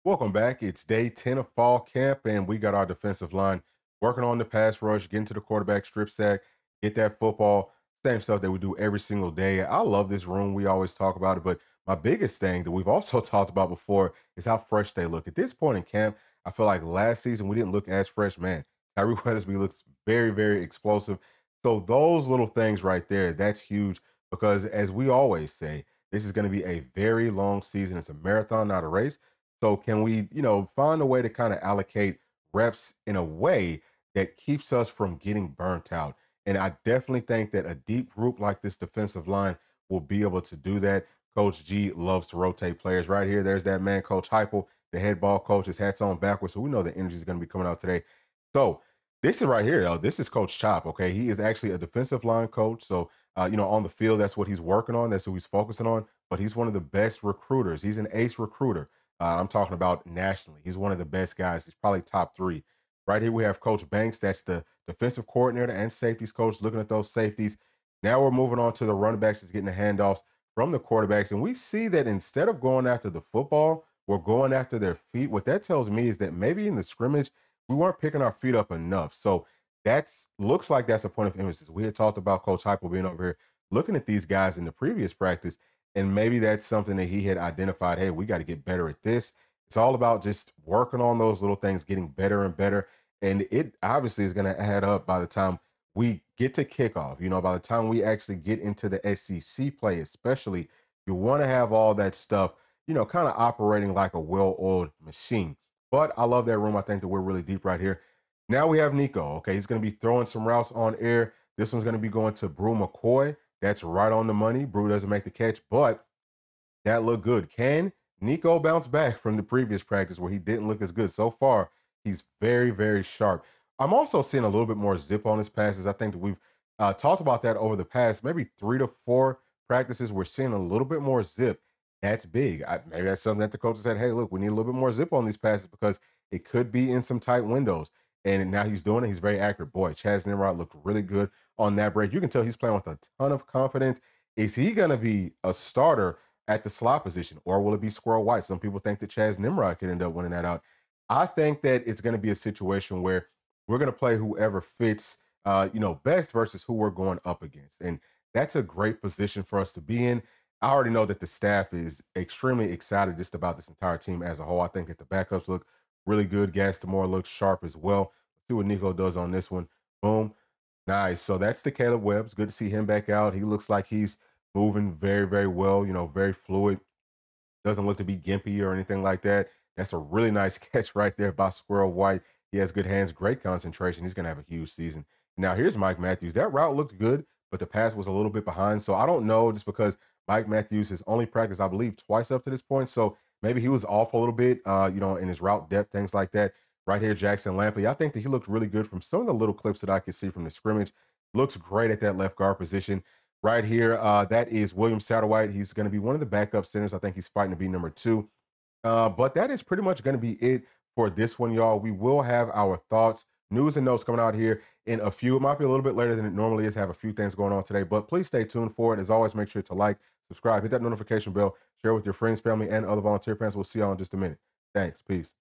Welcome back. It's day 10 of fall camp, and we got our defensive line working on the pass rush, getting to the quarterback strip sack, get that football, same stuff that we do every single day. I love this room. We always talk about it, but my biggest thing that we've also talked about before is how fresh they look. At this point in camp, I feel like last season we didn't look as fresh. Man, Tyree Weathersby looks very, very explosive. So those little things right there, that's huge because as we always say, this is going to be a very long season. It's a marathon, not a race. So can we, find a way to kind of allocate reps in a way that keeps us from getting burnt out? And I definitely think that a deep group like this defensive line will be able to do that. Coach G loves to rotate players. Right here, there's that man, Coach Heupel, the head ball coach. His hat's on backwards, so we know the energy is going to be coming out today. So this is right here, though. This is Coach Chop. Okay, he is actually a defensive line coach. So on the field, that's what he's working on. That's who he's focusing on. But he's one of the best recruiters. He's an ace recruiter. I'm talking about nationally. He's one of the best guys. He's probably top three. Right here, we have Coach Banks. That's the defensive coordinator and safeties coach looking at those safeties. Now we're moving on to the running backs. He's getting the handoffs from the quarterbacks. And we see that instead of going after the football, we're going after their feet. What that tells me is that maybe in the scrimmage, we weren't picking our feet up enough. So that's looks like that's a point of emphasis. We had talked about Coach Heupel being over here looking at these guys in the previous practice, and maybe that's something that he had identified. Hey, we got to get better at this. It's all about just working on those little things, getting better and better. And it obviously is going to add up by the time we get to kickoff. By the time we actually get into the SEC play, especially, you want to have all that stuff, kind of operating like a well oiled machine. But I love that room. I think that we're really deep right here. Now we have Nico. Okay, he's going to be throwing some routes on air. This one's going to be going to Brew McCoy. That's right on the money. Brew doesn't make the catch, but that looked good. Can Nico bounce back from the previous practice where he didn't look as good? So far, he's very, very sharp. I'm also seeing a little bit more zip on his passes. I think that we've talked about that over the past maybe 3 to 4 practices. We're seeing a little bit more zip. That's big. Maybe that's something that the coach said, hey, look, we need a little bit more zip on these passes because it could be in some tight windows. And now he's doing it. He's very accurate. Boy, Chaz Nimrod looked really good on that break. You can tell he's playing with a ton of confidence. Is he going to be a starter at the slot position, or will it be Squirrel White? Some people think that Chaz Nimrod could end up winning that out. I think that it's going to be a situation where we're going to play whoever fits, best versus who we're going up against. And that's a great position for us to be in. I already know that the staff is extremely excited just about this entire team as a whole. I think that the backups look really good. Gaston looks sharp as well. Let's see what Nico does on this one. Boom. Nice. So that's the Caleb Webb. It's good to see him back out. He looks like he's moving very, very well, very fluid. Doesn't look to be gimpy or anything like that. That's a really nice catch right there by Squirrel White. He has good hands, great concentration. He's going to have a huge season. Now, here's Mike Matthews. That route looked good, but the pass was a little bit behind. So I don't know, just because Mike Matthews has only practiced, I believe, twice up to this point. So maybe he was off a little bit, in his route depth, things like that. Right here, Jackson Lampley. I think that he looked really good from some of the little clips that I could see from the scrimmage. Looks great at that left guard position. Right here, that is William Satterwhite. He's going to be one of the backup centers. I think he's fighting to be number 2. But that is pretty much going to be it for this one, y'all. We will have our thoughts, news, and notes coming out here in a few. It might be a little bit later than it normally is. Have a few things going on today, but please stay tuned for it. As always, make sure to like, subscribe, hit that notification bell, share with your friends, family, and other volunteer fans. We'll see y'all in just a minute. Thanks. Peace.